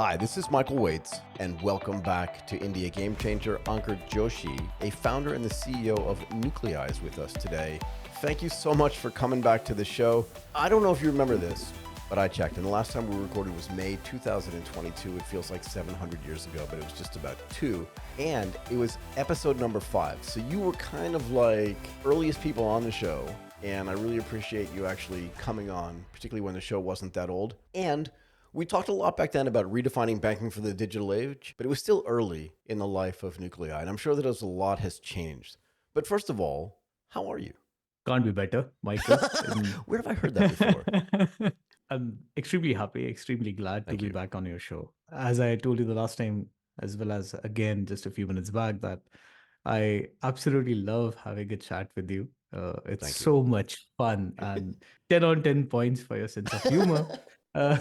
Hi, this is Michael Waits, and welcome back to India Game Changer. Ankur Joshi, a founder and the CEO of Nuclei, is with us today. Thank you so much for coming back to the show. I don't know if you remember this, but I checked, and the last time we recorded was May 2022. It feels like 700 years ago, but it was just about 2. And it was episode number 5. So you were kind of like earliest people on the show, and I really appreciate you actually coming on, particularly when the show wasn't that old. And we talked a lot back then about redefining banking for the digital age, but it was still early in the life of Nuclei, and I'm sure that a lot has changed. But first of all, how are you? Can't be better, Michael. Where have I heard that before? I'm extremely happy, extremely glad to Thank be you. back on your show. As I told you the last time, as well as again just a few minutes back, that I absolutely love having a chat with you. It's Thank you. so much fun and 10 on 10 points for your sense of humor. Uh,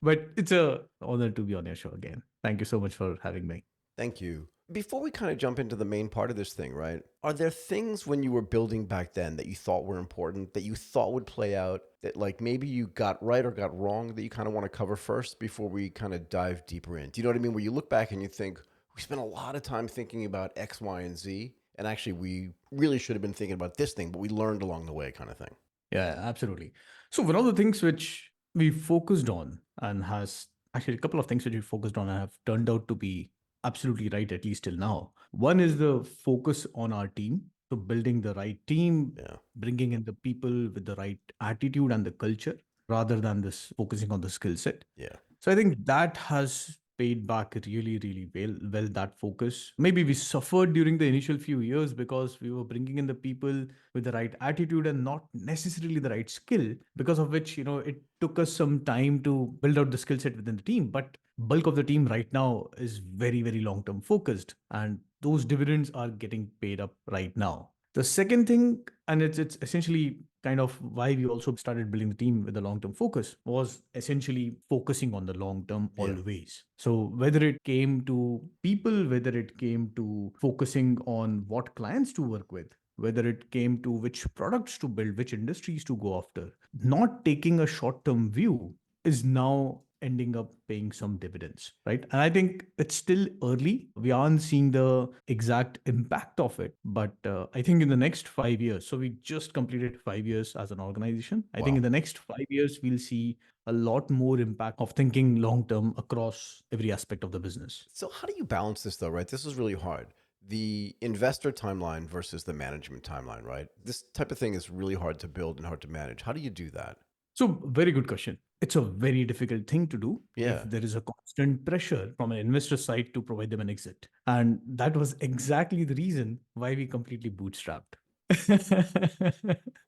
but it's a honor to be on your show again. Thank you so much for having me. Thank you. Before we kind of jump into the main part of this thing, right? Are there things when you were building back then that you thought were important, that you thought would play out, that like maybe you got right or got wrong that you kind of want to cover first before we kind of dive deeper in? Do you know what I mean? Where you look back and you think, we spent a lot of time thinking about X, Y, and Z, and actually we really should have been thinking about this thing, but we learned along the way kind of thing. Yeah, absolutely. So one of the things which we focused on and has actually a couple of things which we focused on and have turned out to be absolutely right, at least till now. One is the focus on our team. So building the right team, Yeah. bringing in the people with the right attitude and the culture rather than this focusing on the skill set. Yeah. So I think that has paid back really, really well, that focus. Maybe we suffered during the initial few years because we were bringing in the people with the right attitude and not necessarily the right skill, because of which, it took us some time to build out the skill set within the team. But bulk of the team right now is very, very long-term focused, and those dividends are getting paid up right now. The second thing, and it's essentially kind of why we also started building the team with a long-term focus, was essentially focusing on the long term Yeah. always. So whether it came to people, whether it came to focusing on what clients to work with, whether it came to which products to build, which industries to go after, not taking a short-term view is now ending up paying some dividends, right? And I think it's still early. We aren't seeing the exact impact of it, but I think in the next 5 years, so we just completed 5 years as an organization. I think Wow. in the next 5 years, we'll see a lot more impact of thinking long term across every aspect of the business. So how do you balance this though, right? This is really hard. The investor timeline versus the management timeline, right? This type of thing is really hard to build and hard to manage. How do you do that? So, very good question. It's a very difficult thing to do if Yeah. there is a constant pressure from an investor side to provide them an exit. And that was exactly the reason why we completely bootstrapped.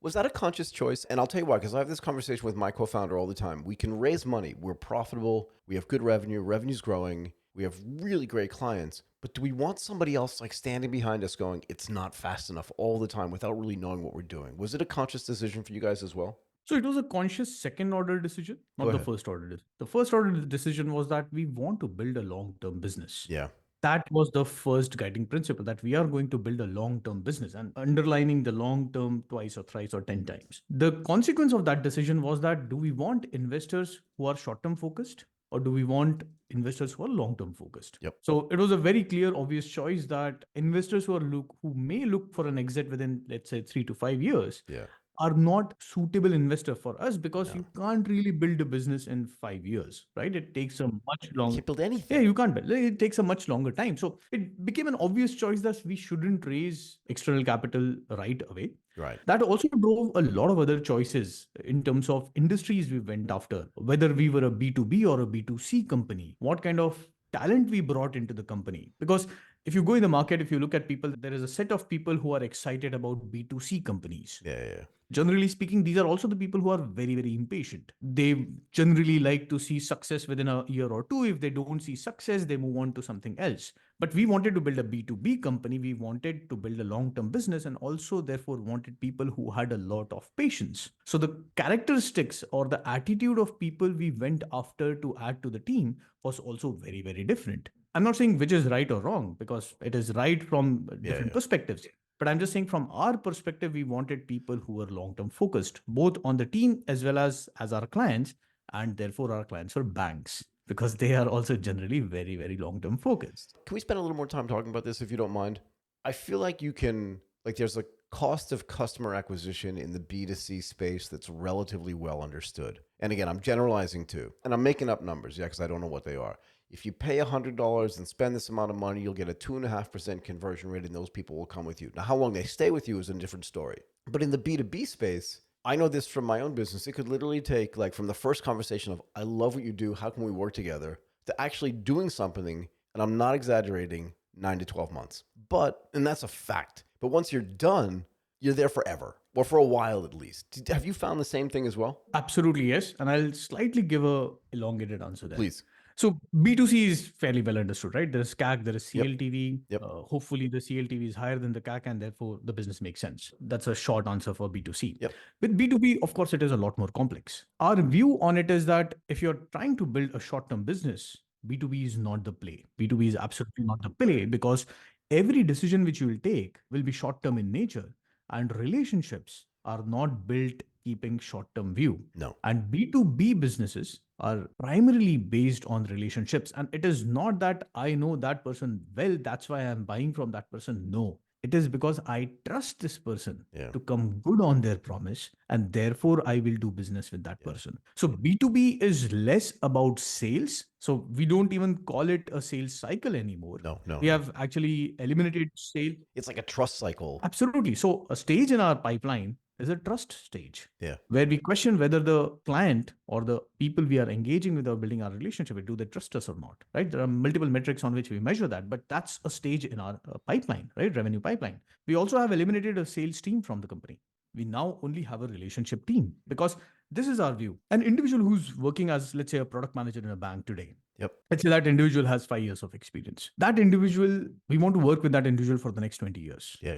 Was that a conscious choice? And I'll tell you why, because I have this conversation with my co-founder all the time. We can raise money. We're profitable. We have good revenue. Revenue's growing. We have really great clients. But do we want somebody else like standing behind us going, it's not fast enough all the time without really knowing what we're doing? Was it a conscious decision for you guys as well? So it was a conscious second order decision, Go not the ahead. first order. The first order decision was that we want to build a long term business. Yeah. That was the first guiding principle, that we are going to build a long term business, and underlining the long term twice or thrice or 10 times. The consequence of that decision was that, do we want investors who are short term focused, or do we want investors who are long term focused? Yep. So it was a very clear, obvious choice that investors who may look for an exit within, let's say, 3 to 5 years, Yeah. are not suitable investor for us, because No. you can't really build a business in 5 years, right? It takes a much You long. can't build Yeah, anything. you can't build. It takes a much longer time. So it became an obvious choice that we shouldn't raise external capital right away. Right. That also drove a lot of other choices in terms of industries we went after, whether we were a B2B or a B2C company, what kind of talent we brought into the company. Because if you go in the market, if you look at people, there is a set of people who are excited about B2C companies. Yeah. Yeah. Generally speaking, these are also the people who are very, very impatient. They generally like to see success within a year or two. If they don't see success, they move on to something else. But we wanted to build a B2B company. We wanted to build a long-term business, and also therefore wanted people who had a lot of patience. So the characteristics or the attitude of people we went after to add to the team was also very, very different. I'm not saying which is right or wrong, because it is right from Yeah. different Yeah. perspectives. But I'm just saying, from our perspective, we wanted people who were long-term focused, both on the team as well as our clients, and therefore our clients were banks. because they are also generally very, very long term focused. Can we spend a little more time talking about this if you don't mind? I feel like you can, like, there's a cost of customer acquisition in the B2C space that's relatively well understood. And again, I'm generalizing too, and I'm making up numbers, yeah, because I don't know what they are. If you pay $100 and spend this amount of money, you'll get a 2.5% conversion rate, and those people will come with you. Now, how long they stay with you is a different story. But in the B2B space, I know this from my own business. It could literally take, like, from the first conversation of, I love what you do, how can we work together, to actually doing something, and I'm not exaggerating, 9 to 12 months. But, and that's a fact, but once you're done, you're there forever, or for a while at least. Have you found the same thing as well? Absolutely, yes. And I'll slightly give a elongated answer there. Please. So B2C is fairly well understood, right? There is CAC, there is Yep. CLTV. Yep. Hopefully the CLTV is higher than the CAC and therefore the business makes sense. That's a short answer for B2C. Yep. With B2B, of course, it is a lot more complex. Our view on it is that if you're trying to build a short-term business, B2B is not the play. B2B is absolutely not the play because every decision which you will take will be short-term in nature, and relationships are not built keeping short-term view. No. And B2B businesses are primarily based on relationships. And it is not that I know that person well, that's why I'm buying from that person. No, it is because I trust this person Yeah. to come good on their promise, and therefore I will do business with that person. So B2B is less about sales. So we don't even call it a sales cycle anymore. No. We have actually eliminated sale. It's like a trust cycle. Absolutely. So a stage in our pipeline is a trust stage. Yeah. Where we question whether the client or the people we are engaging with or building our relationship with, do they trust us or not, right? There are multiple metrics on which we measure that, but that's a stage in our pipeline, right? Revenue pipeline. We also have eliminated a sales team from the company. We now only have a relationship team because this is our view. An individual who's working as, let's say, a product manager in a bank today. Yep. Let's say that individual has 5 years of experience. That individual, we want to work with that individual for the next 20 years. Yeah.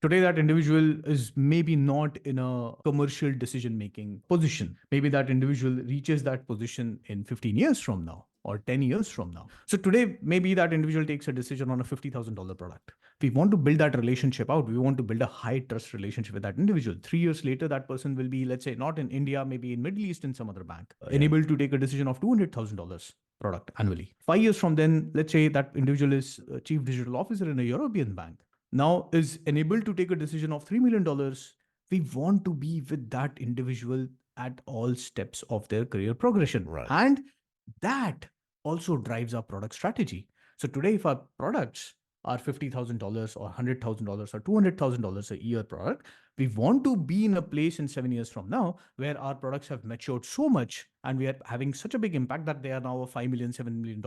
Today, that individual is maybe not in a commercial decision making position. Maybe that individual reaches that position in 15 years from now or 10 years from now. So today, maybe that individual takes a decision on a $50,000 product. We want to build that relationship out. We want to build a high trust relationship with that individual. 3 years later, that person will be, let's say, not in India, maybe in Middle East in some other bank, enabled to take a decision of $200,000 product annually. 5 years from then, let's say that individual is a chief digital officer in a European bank, now is enabled to take a decision of $3 million. We want to be with that individual at all steps of their career progression. Right. And that also drives our product strategy. So today, if our products are $50,000 or $100,000 or $200,000 a year product, we want to be in a place in 7 years from now where our products have matured so much and we are having such a big impact that they are now a $5 million, $7 million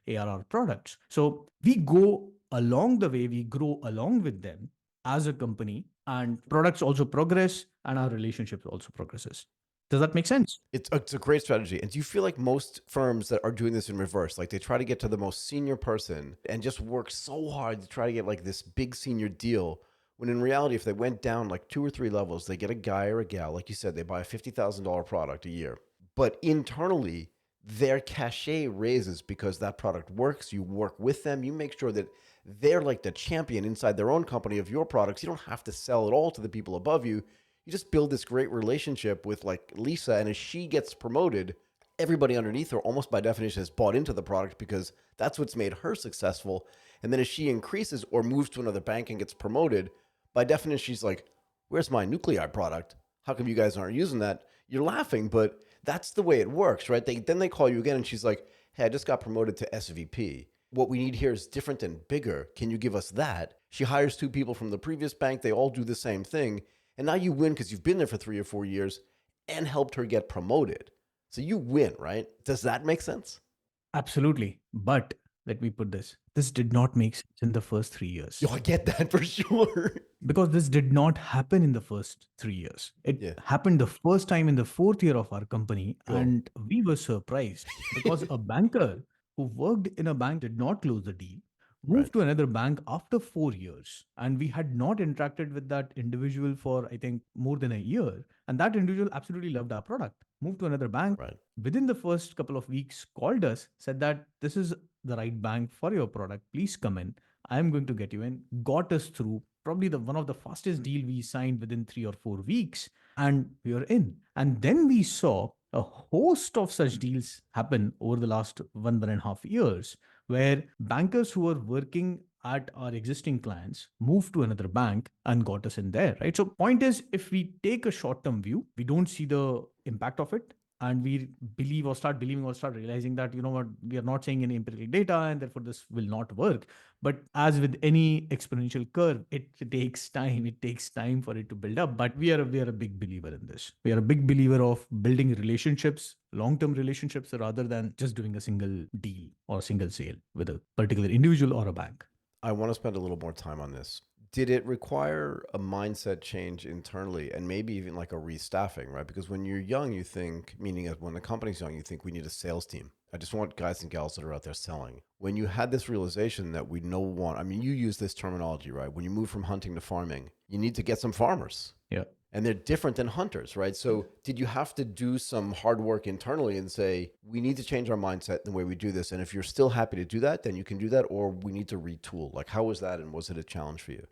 ARR products. So we go along the way, we grow along with them as a company, and products also progress and our relationship also progresses. Does that make sense? It's a great strategy. And do you feel like most firms that are doing this in reverse, like they try to get to the most senior person and just work so hard to try to get like this big senior deal, when in reality, if they went down like 2 or 3 levels, they get a guy or a gal, like you said, they buy a $50,000 product a year. But internally, their cachet raises because that product works. You work with them. You make sure that they're like the champion inside their own company of your products. You don't have to sell it all to the people above you. You just build this great relationship with like Lisa, and as she gets promoted, everybody underneath her almost by definition has bought into the product because that's what's made her successful. And then as she increases or moves to another bank and gets promoted, by definition, she's like, where's my Nuclei product? How come you guys aren't using that? You're laughing, but that's the way it works, right? Then they call you again and she's like, hey, I just got promoted to SVP. What we need here is different and bigger. Can you give us that? She hires 2 people from the previous bank. They all do the same thing. And now you win because you've been there for 3 or 4 years and helped her get promoted. So you win, right? Does that make sense? Absolutely. But let me put this. This did not make sense in the first 3 years. Yo, I get that for sure. Because this did not happen in the first 3 years. It happened the first time in the 4th year of our company. Go. And we were surprised because a banker who worked in a bank did not close the deal, moved to another bank after 4 years. And we had not interacted with that individual for, I think, more than a year. And that individual absolutely loved our product, moved to another bank. Within the first couple of weeks, called us, said that this is the right bank for your product. Please come in. I'm going to get you in. Got us through probably one of the fastest deal we signed within 3 or 4 weeks. And we were in. And then we saw a host of such deals happen over the last 1.5 years, where bankers who are working at our existing clients moved to another bank and got us in there, right? So point is, if we take a short-term view, we don't see the impact of it, and we believe or start believing or start realizing that, you know what, we are not saying any empirical data and therefore this will not work. But as with any exponential curve, it takes time. It takes time for it to build up. But we are a big believer in this. We are a big believer of building relationships, long-term relationships, rather than just doing a single deal or a single sale with a particular individual or a bank. I want to spend a little more time on this. Did it require a mindset change internally and maybe even like a restaffing, right? Because when you're young, you think, meaning that when the company's young, you think we need a sales team. I just want guys and gals that are out there selling. When you had this realization that we no want, I mean, you use this terminology, right? When you move from hunting to farming, you need to get some farmers. Yeah. And they're different than hunters, right? So did you have to do some hard work internally and say, we need to change our mindset in the way we do this? And if you're still happy to do that, then you can do that, or we need to retool. Like, how was that? And was it a challenge for you?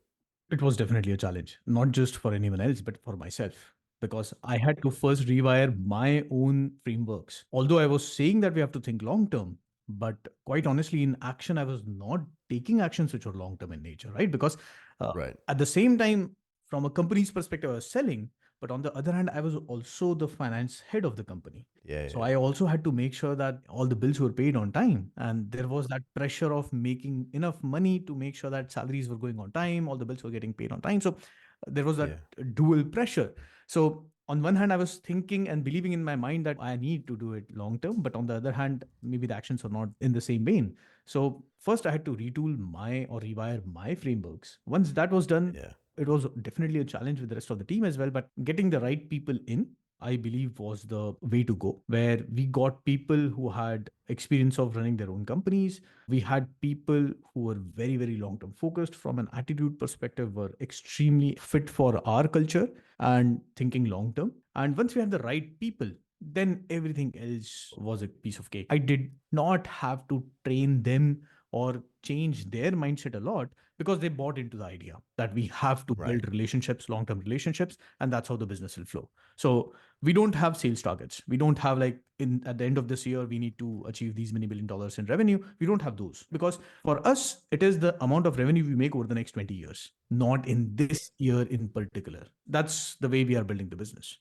It was definitely a challenge, not just for anyone else, but for myself, because I had to first rewire my own frameworks. Although I was saying that we have to think long term, but quite honestly, in action, I was not taking actions which were long term in nature, right? Because Right. at the same time, from a company's perspective, I was selling, but on the other hand, I was also the finance head of the company. Yeah, So yeah, I also had to make sure that all the bills were paid on time. And there was that pressure of making enough money to make sure that salaries were going on time, all the bills were getting paid on time. So there was that yeah, dual pressure. So on one hand, I was thinking and believing in my mind that I need to do it long term. But on the other hand, maybe the actions are not in the same vein. So first I had to retool my or rewire my frameworks. Once that was done, yeah, it was definitely a challenge with the rest of the team as well. But getting the right people in, I believe, was the way to go, where we got people who had experience of running their own companies. We had people who were very, very long term focused from an attitude perspective, were extremely fit for our culture and thinking long term. And once we had the right people, then everything else was a piece of cake. I did not have to train them or change their mindset a lot, because they bought into the idea that we have to right. build relationships, long term relationships, and that's how the business will flow. So we don't have sales targets. We don't have like, in at the end of this year we need to achieve these many $1 billion in revenue. We don't have those, because for us it is the amount of revenue we make over the next 20 years, not in this year in particular. That's the way we are building the business.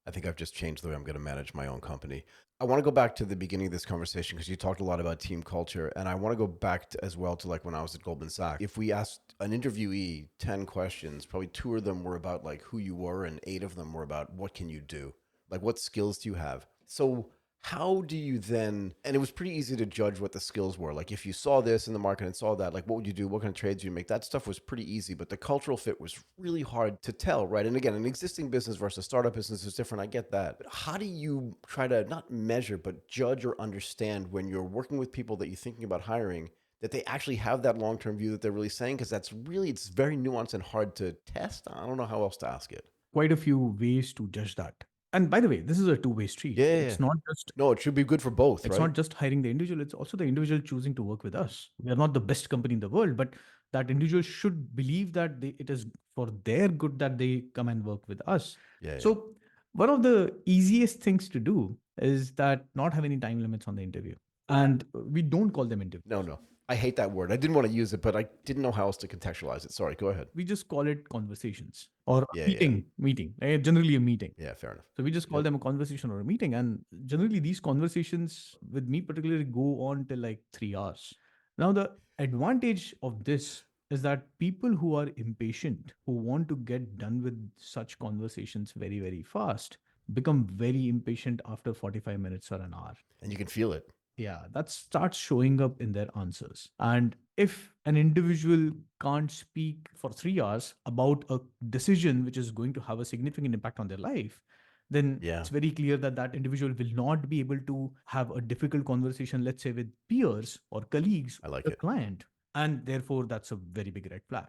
I think I've just changed the way I'm going to manage my own company. I want to go back to the beginning of this conversation because you talked a lot about team culture. And I want to go back to, as well, to like when I was at Goldman Sachs. If we asked an interviewee 10 questions, probably two of them were about like who you were, and eight of them were about what can you do? Like, what skills do you have? So how do you then, and it was pretty easy to judge what the skills were. Like if you saw this in the market and saw that, like what would you do? What kind of trades do you make? That stuff was pretty easy, but the cultural fit was really hard to tell, right? And again, an existing business versus a startup business is different. I get that. But how do you try to not measure, but judge or understand when you're working with people that you're thinking about hiring, that they actually have that long-term view that they're really saying? Because that's really, it's very nuanced and hard to test. I don't know how else to ask it. Quite a few ways to judge that. And by the way, this is a two-way Yeah, street. yeah, yeah. It's not just No, it should be good for both, it's right? not just hiring the individual, it's also the individual choosing to work with us. We are not the best company in the world, but that individual should believe that it is for their good that they come and work with us. Yeah, yeah. So one of the easiest things to do is that not have any time limits on the interview. And we don't call them No, interviews. no. I hate that word. I didn't want to use it, but I didn't know how else to contextualize it. Sorry, go ahead. We just call it conversations or a Yeah, yeah. meeting, generally a meeting. Yeah, fair enough. So we just call Yep. them a conversation or a meeting. And generally, these conversations with me particularly go on till like 3 hours. Now, the advantage of this is that people who are impatient, who want to get done with such conversations very, very fast, become very impatient after 45 minutes or an hour. And you can feel it. Yeah, that starts showing up in their answers. And if an individual can't speak for 3 hours about a decision which is going to have a significant impact on their life, then Yeah, it's very clear that that individual will not be able to have a difficult conversation, let's say, with peers or colleagues I like or a it. client. And therefore, that's a very big red flag.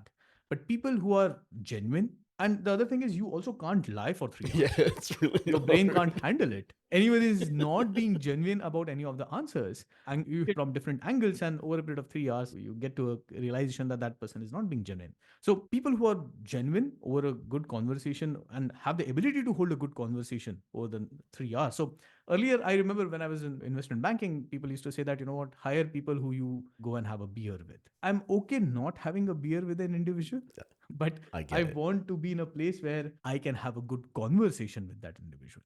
But people who are genuine, And the other thing is, you also can't lie for 3 hours. Yeah, it's really Your brain hard. can't handle it. Anyone is not being genuine about any of the answers, and you hit from different angles, and over a period of 3 hours, you get to a realization that that person is not being genuine. So people who are genuine over a good conversation and have the ability to hold a good conversation over the 3 hours. So earlier, I remember when I was in investment banking, people used to say that, you know what, hire people who you go and have a beer with. I'm okay not having a beer with an individual, but I I get it. want to be in a place where I can have a good conversation with that individual.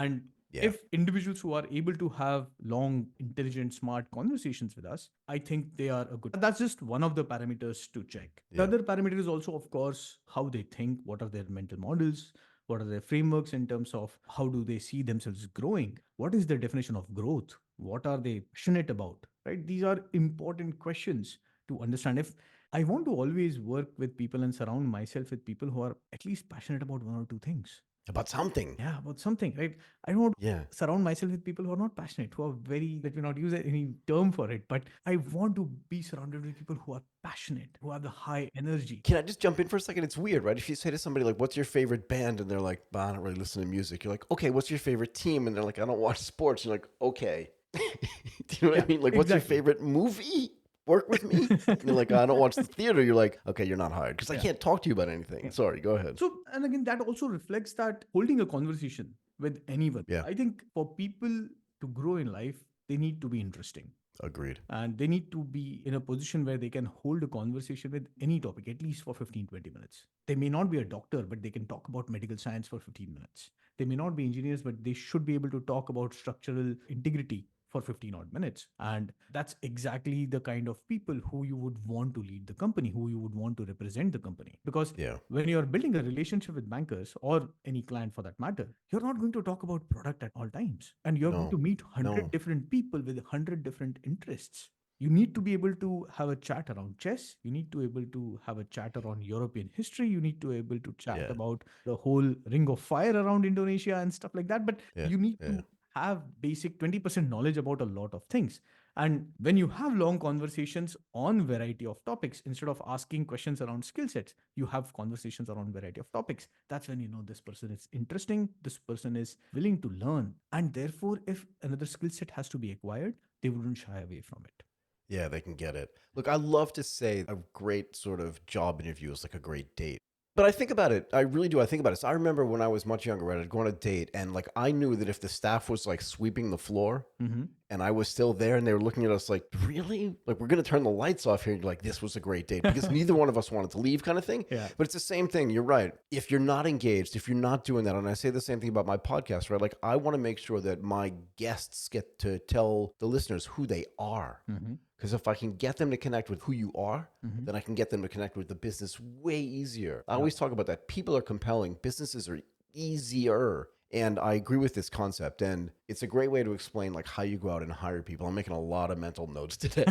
And Yeah. if individuals who are able to have long, intelligent, smart conversations with us, I think they are a good. That's just one of the parameters to check. The Yeah. other parameter is also, of course, how they think, what are their mental models, what are their frameworks in terms of how do they see themselves growing, what is their definition of growth, what are they passionate about, right? These are important questions to understand. If I want to always work with people and surround myself with people who are at least passionate about one or two things. About something. Yeah, about something, right? I don't want Yeah. to surround myself with people who are not passionate, who are very, let me not use any term for it, but I want to be surrounded with people who are passionate, who have the high energy. Can I just jump in for a second? It's weird, right? If you say to somebody like, "What's your favorite band?" and they're like, "Bah, I don't really listen to music," you're like, "Okay, what's your favorite team?" and they're like, "I don't watch sports." You're like, "Okay." Do you know what Yeah, I mean? Like, what's your exactly. favorite movie? Work with me? And they're like, "I don't watch the theater." You're like, "Okay, you're not hired because I Yeah. can't talk to you about anything." Yeah. Sorry, go ahead. So, and again, that also reflects that holding a conversation with anyone. Yeah, I think for people to grow in life, they need to be interesting. agreed. And they need to be in a position where they can hold a conversation with any topic, at least for 15, 20 minutes. They may not be a doctor, but they can talk about medical science for 15 minutes. They may not be engineers, but they should be able to talk about structural integrity for 15 odd minutes. And that's exactly the kind of people who you would want to lead the company, who you would want to represent the company. Because Yeah, when you're building a relationship with bankers or any client for that matter, you're not going to talk about product at all times. And you're going no, to meet 100 no. different people with 100 different interests. You need to be able to have a chat around chess. You need to be able to have a chat around European history. You need to be able to chat Yeah, about the whole ring of fire around Indonesia and stuff like that. But yeah, you need yeah, to have basic 20% knowledge about a lot of things. And when you have long conversations on variety of topics, instead of asking questions around skill sets, you have conversations around variety of topics. That's when you know this person is interesting, this person is willing to learn. And therefore, if another skill set has to be acquired, they wouldn't shy away from it. yeah. They can get it. Look, I love to say a great sort of job interview is like a great date. But I think about it. I really do. I think about it. So I remember when I was much younger, right? I'd go on a date, and like I knew that if the staff was like sweeping the floor, Mm-hmm. and I was still there, and they were looking at us like, "Really? Like we're gonna turn the lights off here?" And you're like, "This was a great date," because neither one of us wanted to leave, kind of thing. Yeah. But it's the same thing. You're right. If you're not engaged, if you're not doing that, and I say the same thing about my podcast, right? Like I want to make sure that my guests get to tell the listeners who they are. Mm-hmm. Because if I can get them to connect with who you are, Mm-hmm. then I can get them to connect with the business way easier. I Yeah. always talk about that. People are compelling, businesses are easier. And I agree with this concept. And it's a great way to explain like how you go out and hire people. I'm making a lot of mental notes today.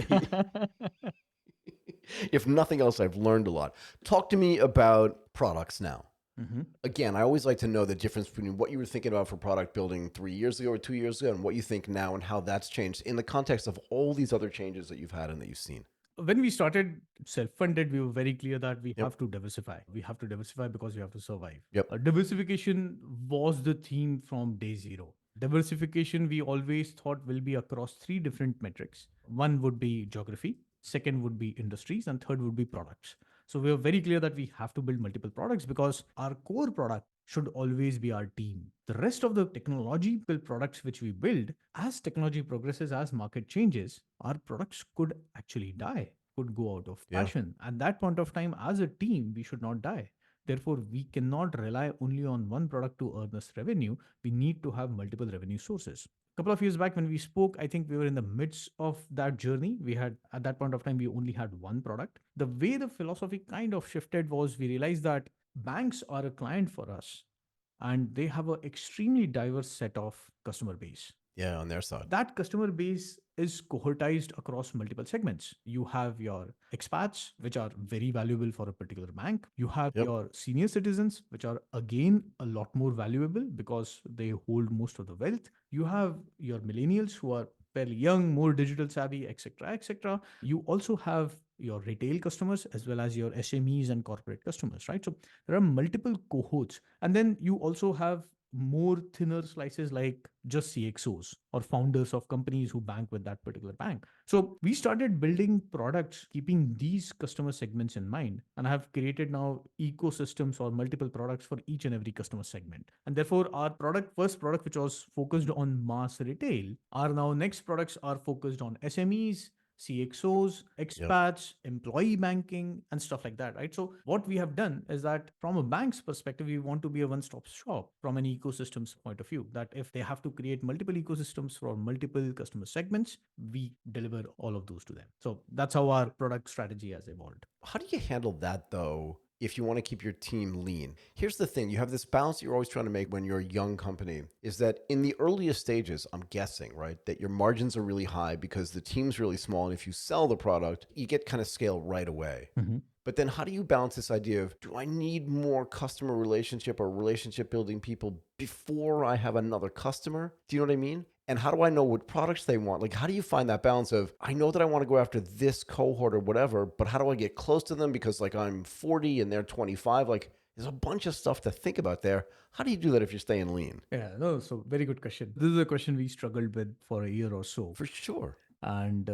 If nothing else, I've learned a lot. Talk to me about products now. Mm-hmm. Again, I always like to know the difference between what you were thinking about for product building 3 years ago or 2 years ago and what you think now and how that's changed in the context of all these other changes that you've had and that you've seen. When we started self-funded, we were very clear that we Yep. have to diversify. We have to diversify because we have to survive. Yep. Diversification was the theme from day zero. Diversification, we always thought, will be across three different metrics. One would be geography, second would be industries, and third would be products. So we were very clear that we have to build multiple products because our core product should always be our team. The rest of the technological products which we build, as technology progresses, as market changes, our products could actually die, could go out of Yeah. fashion. At that point of time, as a team, we should not die. Therefore, we cannot rely only on one product to earn us revenue. We need to have multiple revenue sources. A couple of years back when we spoke, I think we were in the midst of that journey. We had, at that point of time, we only had one product. The way the philosophy kind of shifted was we realized that banks are a client for us and they have an extremely diverse set of customer base. Yeah. On their side. That customer base is cohortized across multiple segments. You have your expats, which are very valuable for a particular bank. You have Yep. your senior citizens, which are again a lot more valuable because they hold most of the wealth. You have your millennials who are fairly young, more digital savvy, etc., etc. You also have your retail customers as well as your SMEs and corporate customers, right? So there are multiple cohorts. And then you also have more thinner slices like just CXOs or founders of companies who bank with that particular bank. So we started building products keeping these customer segments in mind, and have created now ecosystems or multiple products for each and every customer segment. And therefore, our first product, which was focused on mass retail, our now next products are focused on SMEs, CXOs, Yep. expats, employee banking, and stuff like that, right? So, what we have done is that from a bank's perspective, we want to be a one stop shop from an ecosystem's point of view. That if they have to create multiple ecosystems for multiple customer segments, we deliver all of those to them. So, that's how our product strategy has evolved. How do you handle that though? If you want to keep your team lean, here's the thing: you have this balance that you're always trying to make when you're a young company. Is that in the earliest stages, I'm guessing, right, that your margins are really high because the team's really small, and if you sell the product, you get kind of scale right away. Mhm. But then how do you balance this idea of, do I need more customer relationship or relationship building people before I have another customer? Do you know what I mean? And how do I know what products they want? Like, how do you find that balance of, I know that I want to go after this cohort or whatever, but how do I get close to them because like I'm 40 and they're 25? Like, there's a bunch of stuff to think about there. How do you do that if you're staying lean? Yeah, no, so very good question. This is a question we struggled with for a year or so. For sure. And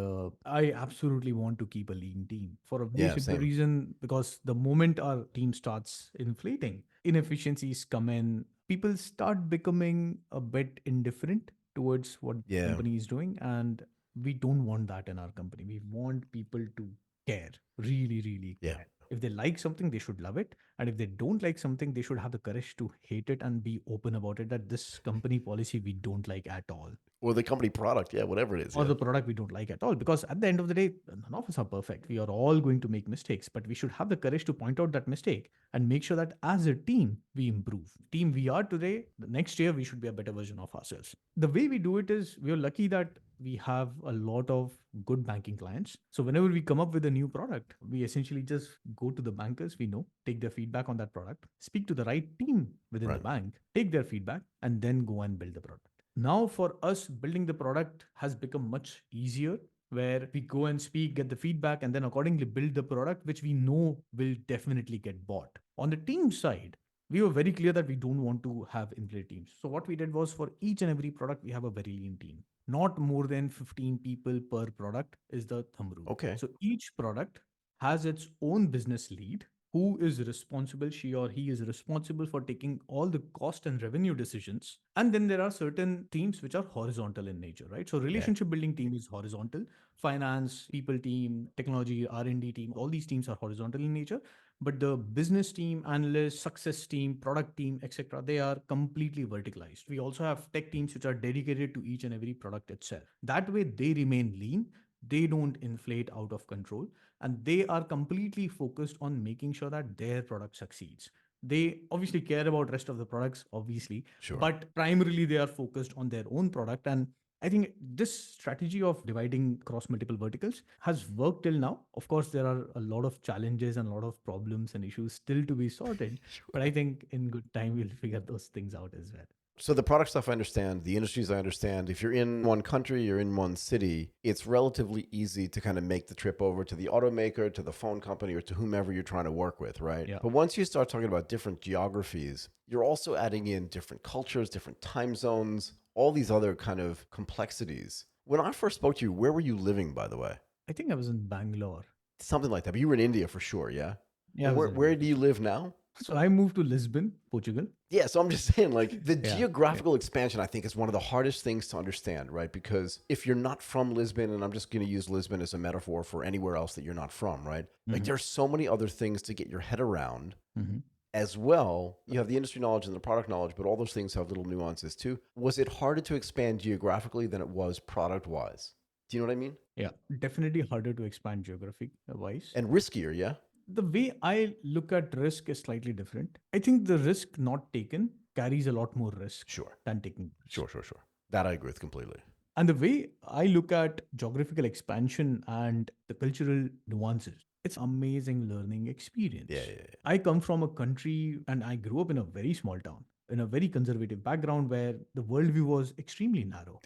I absolutely want to keep a lean team for a very Yeah, simple same. reason, because the moment our team starts inflating, inefficiencies come in, people start becoming a bit indifferent towards what Yeah. company is doing. And we don't want that in our company. We want people to care, really, really Yeah. care. If they like something, they should love it. And if they don't like something, they should have the courage to hate it and be open about it, that this company policy we don't like at all, Or the company product. Yeah, whatever it is. or Yeah. the product we don't like at all. Because at the end of the day, none of us are perfect. We are all going to make mistakes, but we should have the courage to point out that mistake and make sure that as a team, we improve. Team we are today, the next year, we should be a better version of ourselves. The way we do it is we are lucky that we have a lot of good banking clients. So whenever we come up with a new product, we essentially just go to the bankers we know, take their feedback on that product, speak to the right team within the Right. bank, take their feedback, and then go and build the product. Now, for us, building the product has become much easier, where we go and speak, get the feedback, and then accordingly build the product, which we know will definitely get bought. On the team side, we were very clear that we don't want to have inflated teams. So, what we did was for each and every product, we have a very lean team. Not more than 15 people per product is the thumb rule. Okay. So, each product has its own business lead who is responsible, she or he is responsible for taking all the cost and revenue decisions. And then there are certain teams which are horizontal in nature, right? So Yeah. relationship building team is horizontal, finance, people team, technology, R&D team, all these teams are horizontal in nature. But the business team, analyst, success team, product team, etc., they are completely verticalized. We also have tech teams which are dedicated to each and every product itself. That way they remain lean, they don't inflate out of control, and they are completely focused on making sure that their product succeeds. They obviously care about rest of the products, obviously, Sure. but primarily they are focused on their own product. And I think this strategy of dividing across multiple verticals has worked till now. Of course, there are a lot of challenges and a lot of problems and issues still to be sorted, but I think in good time we'll figure those things out as well. So the product stuff I understand, the industries I understand. If you're in one country, you're in one city, it's relatively easy to kind of make the trip over to the automaker, to the phone company, or to whomever you're trying to work with, right? Yeah. But once you start talking about different geographies, you're also adding in different cultures, different time zones, all these other kind of complexities. When I first spoke to you, where were you living, by the way? I think I was in Bangalore. Something like that. But you were in India for sure, yeah? Yeah, I And was where, in India where for do you sure. live now? So I moved to Lisbon, Portugal. Yeah, so I'm just saying, like, the Yeah. Yeah. geographical expansion, I think, is one of the hardest things to understand, right? Because if you're not from Lisbon, and I'm just going to use Lisbon as a metaphor for anywhere else that you're not from, right? Like, Mhm. there's so many other things to get your head around Mhm. as well. You have the industry knowledge and the product knowledge, but all those things have little nuances too. Was it harder to expand geographically than it was product wise? Do you know what I mean? Yeah, definitely harder to expand geographic wise. And riskier, yeah? The way I look at risk is slightly different. I think the risk not taken carries a lot more risk Sure. than taking risk. Sure. That I agree with completely. And the way I look at geographical expansion and the cultural nuances, it's amazing learning experience. Yeah. I come from a country and I grew up in a very small town, in a very conservative background where the worldview was extremely narrow.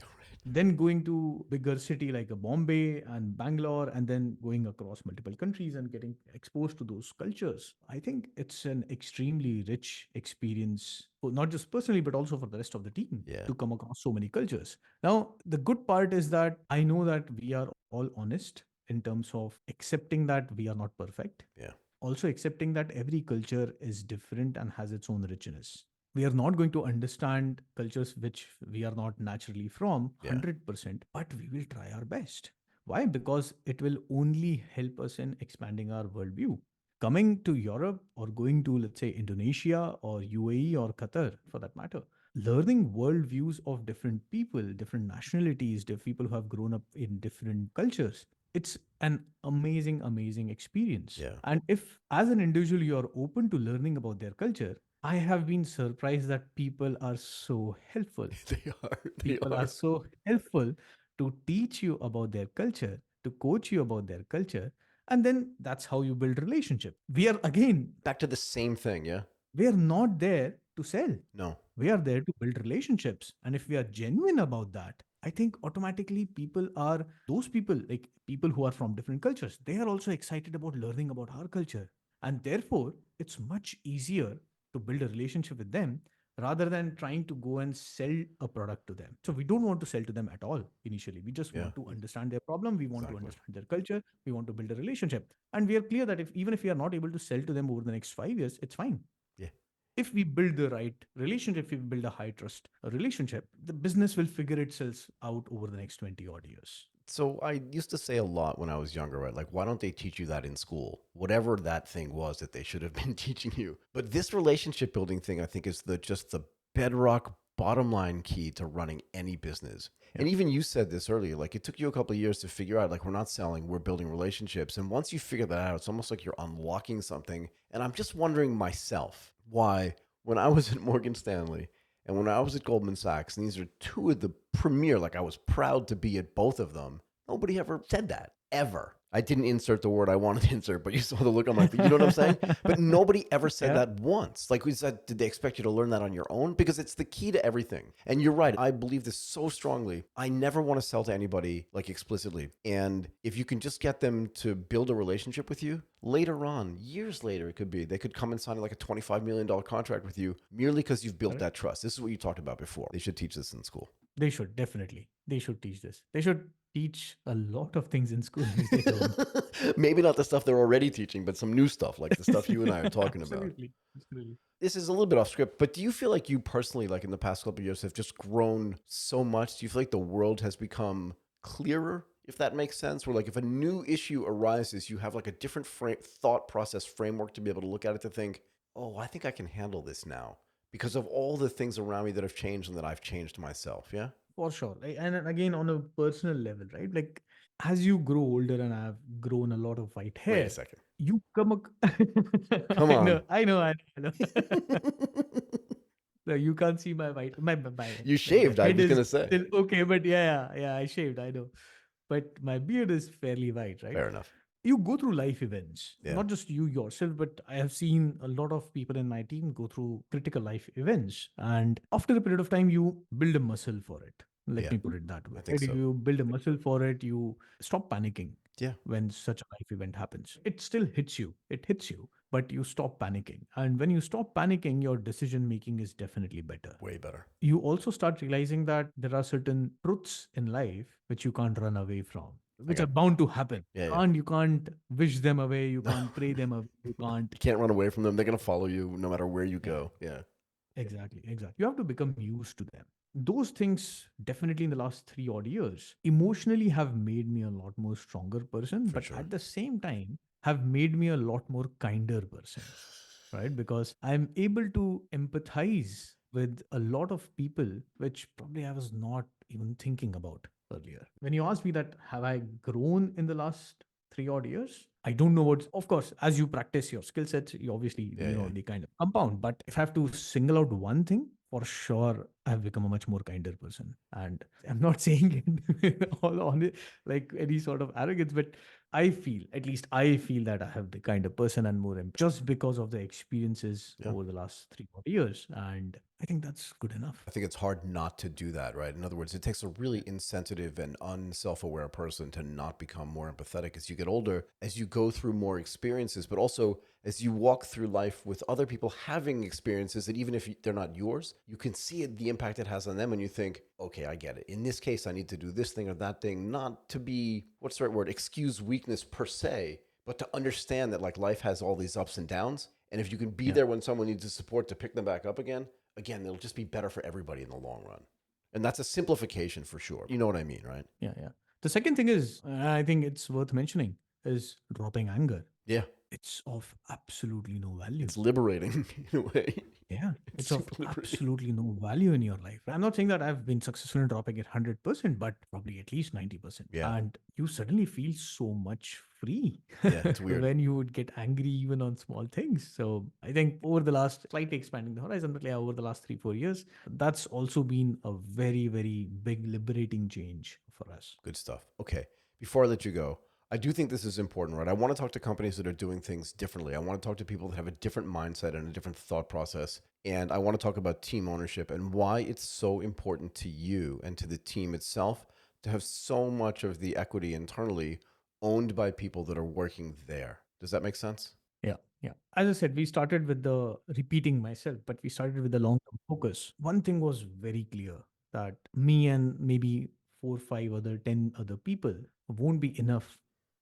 then going to bigger city like a Bombay and Bangalore, and then going across multiple countries and getting exposed to those cultures. I think it's an extremely rich experience, not just personally, but also for the rest of the team Yeah. to come across so many cultures. Now, the good part is that I know that we are all honest in terms of accepting that we are not perfect, Yeah. also accepting that every culture is different and has its own richness. We are not going to understand cultures which we are not naturally from Yeah. 100%, but we will try our best. Why? Because it will only help us in expanding our worldview. Coming to Europe or going to, let's say, Indonesia or UAE or Qatar for that matter, learning worldviews of different people, different nationalities, people who have grown up in different cultures, it's an amazing, amazing experience. Yeah. And if, as an individual, you are open to learning about their culture, I have been surprised that people are so helpful. They are. They People are are. so helpful to teach you about their culture, to coach you about their culture. And then that's how you build relationship. We are again, Back to the same thing. Yeah. we are not there to sell. No. We are there to build relationships. And if we are genuine about that, I think automatically people are, those people, like people who are from different cultures, they are also excited about learning about our culture. And therefore, it's much easier to build a relationship with them rather than trying to go and sell a product to them. So we don't want to sell to them at all initially. We just Yeah. want to understand their problem. We want to Exactly. understand their culture. We want to build a relationship. And we are clear that if even if we are not able to sell to them over the next 5 years, it's fine. Yeah. If we build the right relationship, if we build a high trust relationship, the business will figure itself out over the next 20 odd years. So I used to say a lot when I was younger, right? Like, why don't they teach you that in school? Whatever that thing was that they should have been teaching you. But this relationship building thing, I think, is just the bedrock bottom line key to running any business. Yeah. And even you said this earlier, like it took you a couple of years to figure out, like, we're not selling, we're building relationships. And once you figure that out, it's almost like you're unlocking something. And I'm just wondering myself why, when I was at Morgan Stanley, and when I was at Goldman Sachs, and these are two of the premier, like I was proud to be at both of them, nobody ever said that, ever. I didn't insert the word I wanted to insert, but you saw the look on my face. You know what I'm saying? But nobody ever said Yeah. that once. Like we said, did they expect you to learn that on your own? Because it's the key to everything. And you're right. I believe this so strongly. I never want to sell to anybody like explicitly. And if you can just get them to build a relationship with you, later on, years later, it could be, they could come and sign like a $25 million contract with you merely because you've built Correct. that trust. This is what you talked about before. They should teach this in school. They should definitely. They should teach this. They should teach a lot of things in school which they don't. Maybe not the stuff they're already teaching, but some new stuff like the stuff you and I are talking about. Absolutely. Absolutely. This is a little bit off script, but do you feel like you personally, like in the past couple of years, have just grown so much? Do you feel like the world has become clearer, if that makes sense? Where like if a new issue arises, you have like a different thought process framework to be able to look at it to think, oh, I think I can handle this now because of all the things around me that have changed and that I've changed myself. Yeah. For sure. And again, on a personal level, right? Like as you grow older and I've grown a lot of white Wait a hair, second. you come Come I know, on. I know. No, you can't see my white You the shaved, I head was is going to say. still okay, but yeah, I shaved, I know. But my beard is fairly white, right? Fair enough. You go through life events, Yeah. not just you yourself, but I have seen a lot of people in my team go through critical life events. And after a period of time, you build a muscle for it. Let Yeah. me put it that way. I think so. You build a muscle for it, you stop panicking Yeah. when such a life event happens. It still hits you, but you stop panicking. And when you stop panicking, your decision making is definitely better. Way better. You also start realizing that there are certain truths in life which you can't run away from, which are bound to happen. Yeah. You can't wish them away, you can't pray them away, you can't. You can't run away from them. They're going to follow you no matter where you Yeah, go. Yeah. exactly. You have to become used to them. Those things definitely in the last 3 odd years emotionally have made me a lot more stronger person, For but sure. at the same time have made me a lot more kinder person, right? Because I'm able to empathize with a lot of people, which probably I was not even thinking about earlier. When you ask me that, have I grown in the last 3 odd years? I don't know what, of course, as you practice your skill sets, you obviously, Yeah. they kind of compound. But if I have to single out one thing, for sure, I have become a much more kinder person. And I'm not saying it all on it like any sort of arrogance, but I feel, at least I feel that I have the kinder person and more just because of the experiences Yeah. over the last 3 4 years. And I think that's good enough. I think it's hard not to do that, right? In other words, it takes a really insensitive and unself aware person to not become more empathetic as you get older, as you go through more experiences, but also as you walk through life with other people having experiences that even if they're not yours, you can see the impact it has on them. And you think, okay, I get it. In this case, I need to do this thing or that thing, not to be, what's the right word, excuse weakness per se, but to understand that like life has all these ups and downs. And if you can be Yeah. there when someone needs the support to pick them back up again, it'll just be better for everybody in the long run. And that's a simplification for sure. You know what I mean, right? Yeah. Yeah. The second thing is, I think it's worth mentioning, is dropping anger. Yeah. It's of absolutely no value. It's liberating in a way. Yeah, It's it's of super liberating. absolutely no value in your life. I'm not saying that I've been successful in dropping it 100%, but probably at least 90%. Yeah. And you suddenly feel so much free Yeah. It's weird. when you would get angry even on small things. So I think over the last, slightly expanding the horizon, but yeah, over the last 3 4 years, that's also been a very, very big liberating change for us. Good stuff. Okay. Before I let you go, I do think this is important, right? I want to talk to companies that are doing things differently. I want to talk to people that have a different mindset and a different thought process. And I want to talk about team ownership and why it's so important to you and to the team itself to have so much of the equity internally owned by people that are working there. Does that make sense? Yeah, yeah. As I said, we started with the repeating myself, but we started with the long term focus. One thing was very clear, that me and maybe four, five other, 10 other people won't be enough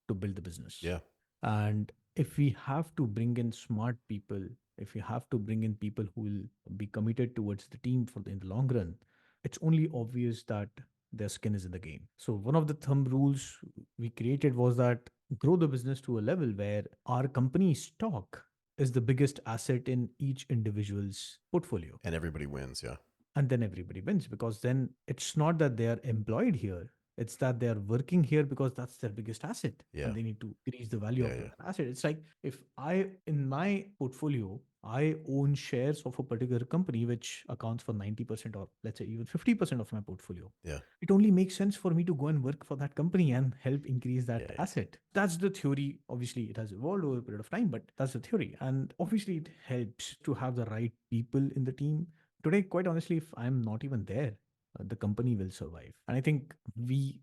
to build the business. Yeah. And if we have to bring in smart people, if we have to bring in people who will be committed towards the team in the long run, it's only obvious that their skin is in the game. So one of the thumb rules we created was that grow the business to a level where our company stock is the biggest asset in each individual's portfolio. And everybody wins. Yeah. And then everybody wins, because then it's not that they are employed here, it's that they are working here because that's their biggest asset, Yeah. and they need to increase the value Yeah. of Yeah. that asset. It's like, if I, in my portfolio, I own shares of a particular company which accounts for 90%, or let's say even 50% of my portfolio, Yeah. it only makes sense for me to go and work for that company and help increase that Yeah. asset. That's the theory. Obviously, it has evolved over a period of time, but that's the theory. And obviously, it helps to have the right people in the team. Today, quite honestly, if I'm not even there, the company will survive. And I think we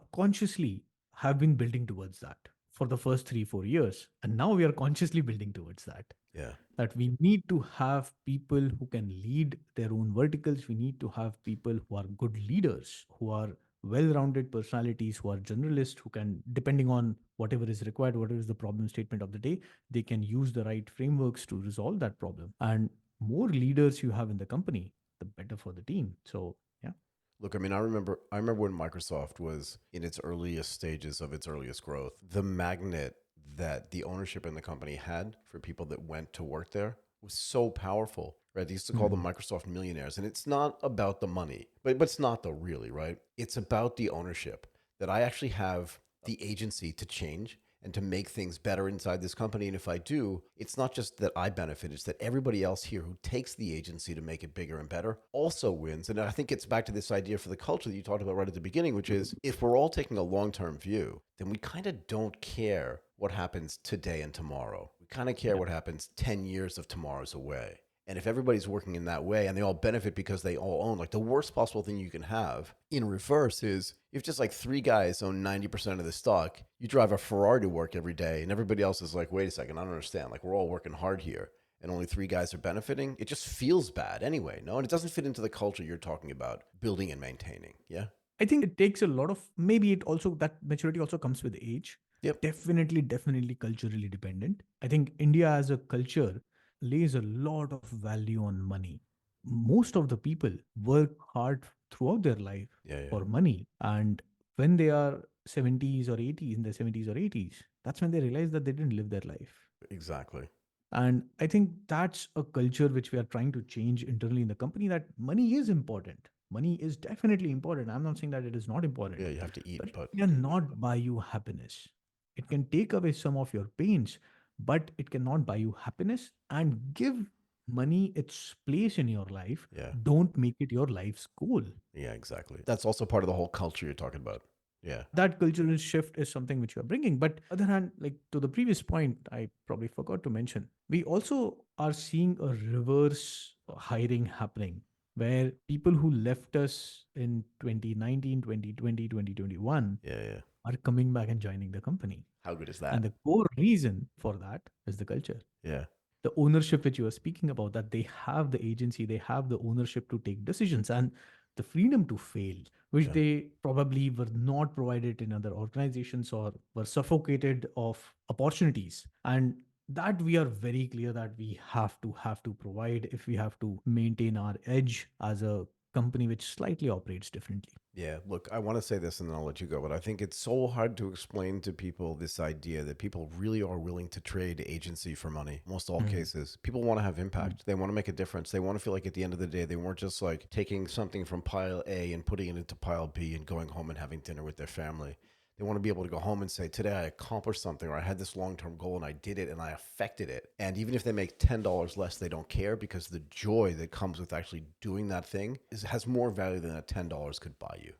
subconsciously have been building towards that for the first 3 4 years. And now we are consciously building towards that, Yeah. that we need to have people who can lead their own verticals. We need to have people who are good leaders, who are well-rounded personalities, who are generalists, who can, depending on whatever is required, whatever is the problem statement of the day, they can use the right frameworks to resolve that problem. And more leaders you have in the company, the better for the team. So yeah. Look, I mean, I remember when Microsoft was in its earliest stages of its earliest growth, the magnet that the ownership in the company had for people that went to work there was so powerful, right? They used to call them Mhm. Microsoft millionaires. And it's not about the money, but it's not though, really, right? It's about the ownership that I actually have the agency to change and to make things better inside this company. And if I do, it's not just that I benefit, it's that everybody else here who takes the agency to make it bigger and better also wins. And I think it's back to this idea for the culture that you talked about right at the beginning, which is if we're all taking a long term view, then we kind of don't care what happens today and tomorrow. We kind of care Yeah. what happens 10 years of tomorrows away. And if everybody's working in that way and they all benefit because they all own, like the worst possible thing you can have in reverse is if just like three guys own 90% of the stock, you drive a Ferrari to work every day and everybody else is like, wait a second, I don't understand. Like we're all working hard here and only three guys are benefiting. It just feels bad anyway. No, and it doesn't fit into the culture you're talking about building and maintaining. Yeah. I think it takes a lot of, maybe it also, that maturity also comes with age. Yep. Definitely culturally dependent. I think India as a culture lays a lot of value on money. Most of the people work hard throughout their life Yeah. Yeah. for money. And when they are 70s or 80s, in their 70s or 80s, that's when they realize that they didn't live their life. Exactly. And I think that's a culture which we are trying to change internally in the company, that money is important. Money is definitely important. I'm not saying that it is not Yeah. important, You have to eat, but it but cannot buy you happiness. It can take away some of your pains, but it cannot buy you happiness and give money its place in your life. Yeah. Don't make it your life's goal. Yeah, exactly. That's also part of the whole culture you're talking about. Yeah. That cultural shift is something which you are bringing. But other hand, like to the previous point, I probably forgot to mention, we also are seeing a reverse hiring happening where people who left us in 2019, 2020, 2021 Yeah, yeah. are coming back and joining the company. How good is And that? the core reason for that is the culture, Yeah. the ownership which you are speaking about, that they have the agency, they have the ownership to take decisions and the freedom to fail, which Yeah. they probably were not provided in other organizations or were suffocated of opportunities. And that we are very clear that we have to provide if we have to maintain our edge as a company which slightly operates differently. Yeah, look, I want to say this and then I'll let you go, but I think it's so hard to explain to people this idea that people really are willing to trade agency for money. Most all Mm, cases, people want to have mm, impact. They want to make a difference. They want to feel like at the end of the day, they weren't just like taking something from pile A and putting it into pile B and going home and having dinner with their family. They want to be able to go home and say, today I accomplished something, or I had this long term goal and I did it and I affected it. And even if they make $10 less, they don't care because the joy that comes with actually doing that thing has more value than that $10 could buy you.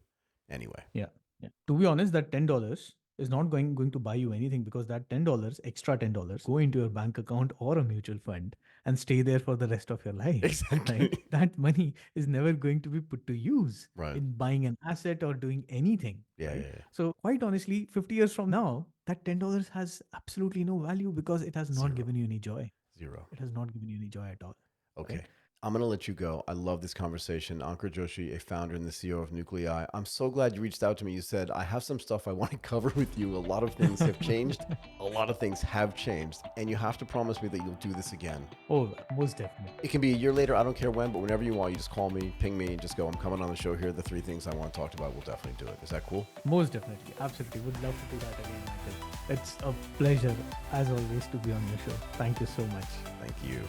Anyway, yeah, yeah. To be honest, that $10 is not going to buy you anything, because that $10, extra $10, go into your bank account or a mutual fund and stay there for the rest of your life, exactly. right? That money is never going to be put to use Right. in buying an asset or doing anything, Yeah, right? yeah, yeah. So quite honestly, 50 years from now, that $10 has absolutely no value because it has not Zero. given you any joy. Zero. It has not given you any joy at all, Okay. right? I'm going to let you go. I love this conversation. Ankur Joshi, a founder and the CEO of Nuclei. I'm so glad you reached out to me. You said, I have some stuff I want to cover with you. A lot of things have changed. A lot of things have changed. And you have to promise me that you'll do this again. Oh, most definitely. It can be a year later. I don't care when, but whenever you want, you just call me, ping me, and just go, I'm coming on the show. Here are the 3 things I want to talk about. We'll definitely do it. Is that cool? Most definitely. Absolutely. Would love to do that again, Michael. It's a pleasure, as always, to be on your show. Thank you so much. Thank you.